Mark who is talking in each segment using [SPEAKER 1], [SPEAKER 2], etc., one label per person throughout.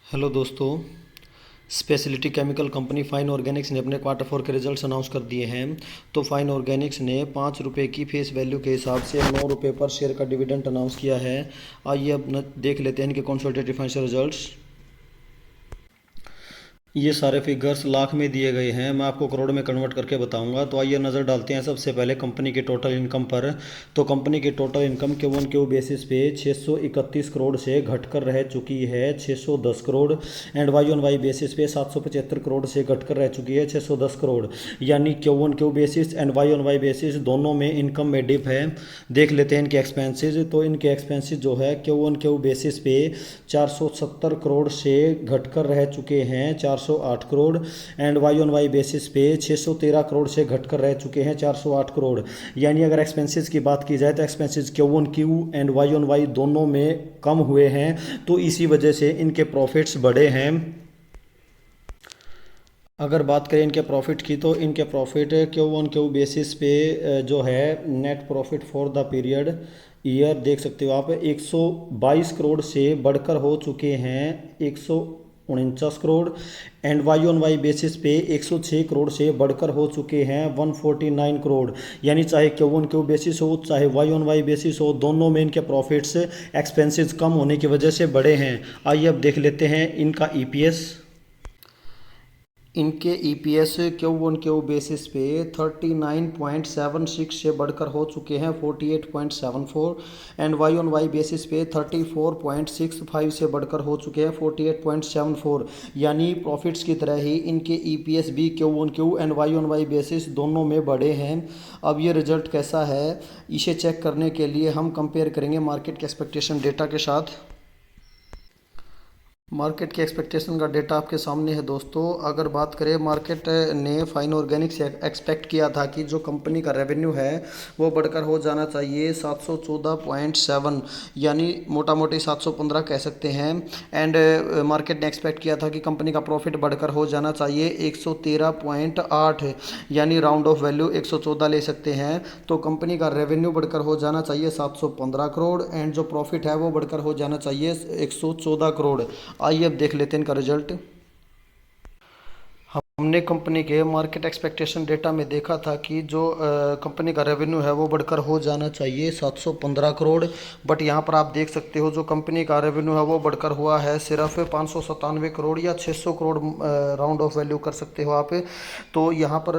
[SPEAKER 1] Hello दोस्तों। Speciality chemical company fine Organics ने अपने क्वार्टर फोर के रिजल्ट्स अनाउंस कर दिए हैं। तो फाइन ऑर्गेनिक्स ने 5 रुपये की फेस वैल्यू के हिसाब से 9 रुपये पर शेयर का डिविडेंड अनाउंस किया है। आइए अब देख लेते हैं इनके कंसोलिडेटेड फाइनेंशियल रिजल्ट्स। ये सारे फिगर्स लाख में दिए गए हैं, मैं आपको करोड़ में कन्वर्ट करके बताऊंगा। तो आइए नज़र डालते हैं सबसे पहले कंपनी के टोटल इनकम पर। तो कंपनी की टोटल इनकम Q1Q बेसिस पे 631 करोड़ से घटकर रह चुकी है 610 करोड़, एंड Y-on-Y बेसिस पे 775 करोड़ से घटकर रह चुकी है 610 करोड़। यानी Q1Q basis and Y-on-Y basis दोनों में इनकम में डिप है। देख लेते हैं इनके एक्सपेंसेस। तो इनके एक्सपेंसेस जो है Q1Q बेसिस पे 470 करोड़ से घटकर रह चुके हैं 408 करोड़, एंड Y-on-Y बेसिस पे 613 करोड़ से घटकर रह चुके हैं 408 करोड़। यानी अगर एक्सपेंसेस की बात की जाए तो एक्सपेंसेस Q1Q एंड Y-on-Y दोनों में कम हुए हैं, तो इसी वजह से इनके प्रॉफिट्स बढ़े हैं। अगर बात करें इनके प्रॉफिट की, तो इनके प्रॉफिट Q1Q बेसिस पे जो है net profit for the period year देख सकते हो आप 122 करोड़ से बढ़कर हो चुके हैं 149 करोड़, एंड Y-on-Y बेसिस पे 106 करोड़ से बढ़कर हो चुके हैं 149 करोड़। यानी चाहे Q1Q बेसिस हो चाहे Y-on-Y बेसिस हो, दोनों में इनके प्रॉफिट्स एक्सपेंसेस कम होने की वजह से बढ़े हैं। आइए अब देख लेते हैं इनका EPS। इनके EPS Q1Q बेसिस पे 39.76 से बढ़कर हो चुके हैं 48.74, एंड Y-on-Y बेसिस पे 34.65 से बढ़कर हो चुके हैं 48.74। यानी प्रॉफिट्स की तरह ही इनके EPS भी Q1Q एंड Y-on-Y बेसिस दोनों में बढ़े हैं। अब ये रिजल्ट कैसा है इसे चेक करने के लिए हम कंपेयर करेंगे मार्केट के एक्सपेक्टेशन डेटा के साथ। मार्केट के एक्सपेक्टेशन का डेटा आपके सामने है दोस्तों। अगर बात करें, मार्केट ने फाइन ऑर्गेनिक से एक्सपेक्ट किया था कि जो कंपनी का रेवेन्यू है वो बढ़कर हो जाना चाहिए 714.7, यानी मोटा मोटी 715 कह सकते हैं। एंड मार्केट ने एक्सपेक्ट किया था कि कंपनी का प्रॉफिट बढ़कर हो जाना चाहिए 113.8, यानी राउंड ऑफ वैल्यू 114 ले सकते हैं। तो कंपनी का रेवेन्यू बढ़कर हो जाना चाहिए 715 करोड़, एंड जो प्रॉफिट है वो बढ़कर हो जाना चाहिए 114 करोड़। आइए अब देख लेते हैं इनका रिजल्ट। हमने कंपनी के मार्केट एक्सपेक्टेशन डेटा में देखा था कि जो कंपनी का रेवेन्यू है वो बढ़कर हो जाना चाहिए 715 करोड़, बट यहाँ पर आप देख सकते हो जो कंपनी का रेवेन्यू है वो बढ़कर हुआ है सिर्फ 597 करोड़ या 600 करोड़, राउंड ऑफ वैल्यू कर सकते हो आप। तो यहाँ पर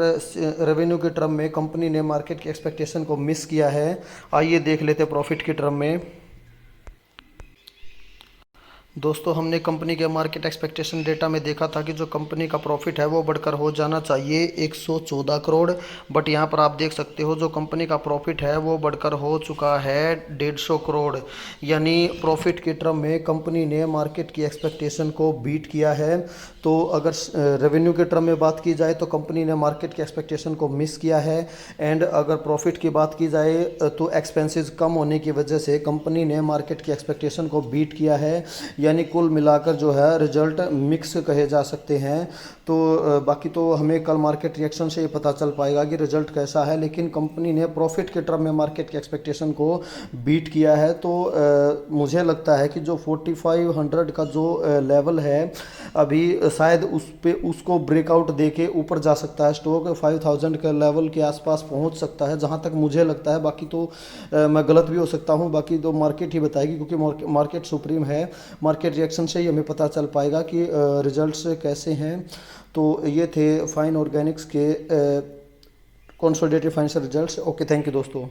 [SPEAKER 1] रेवेन्यू के टर्म में कंपनी ने मार्केट की एक्सपेक्टेशन को मिस किया है। आइए देख लेते हैं प्रॉफिट के टर्म में। दोस्तों, हमने कंपनी के मार्केट एक्सपेक्टेशन डेटा में देखा था कि जो कंपनी का प्रॉफिट है वो बढ़कर हो जाना चाहिए 114 करोड़, बट यहाँ पर आप देख सकते हो जो कंपनी का प्रॉफिट है वो बढ़कर हो चुका है 150 करोड़। यानी प्रॉफिट के टर्म में कंपनी ने मार्केट की एक्सपेक्टेशन को बीट किया है। तो अगर रेवेन्यू के टर्म में बात की जाए तो कंपनी ने मार्केट की एक्सपेक्टेशन को मिस किया है, एंड अगर प्रॉफिट की बात की जाए तो एक्सपेंसेस कम होने की वजह से कंपनी ने मार्केट की एक्सपेक्टेशन को बीट किया है। यानी कुल मिलाकर जो है रिजल्ट मिक्स कहे जा सकते हैं। तो बाकी तो हमें कल मार्केट रिएक्शन से ही पता चल पाएगा कि रिजल्ट कैसा है, लेकिन कंपनी ने प्रॉफिट के टर्म में मार्केट के एक्सपेक्टेशन को बीट किया है। तो मुझे लगता है कि जो 4500 का जो लेवल है अभी शायद उस पे उसको ब्रेकआउट देके ऊपर जा सकता है। स्टॉक 5000 के लेवल के आसपास पहुंच सकता है जहां तक मुझे लगता है। बाकी तो मैं गलत भी हो सकता हूं, बाकी तो मार्केट ही बताएगी क्योंकि मार्केट सुप्रीम है। मार्केट रिएक्शन से ही हमें पता चल पाएगा कि रिजल्ट्स कैसे हैं। तो ये थे फाइन ऑर्गेनिक्स के consolidated financial results. Okay, thank you दोस्तों।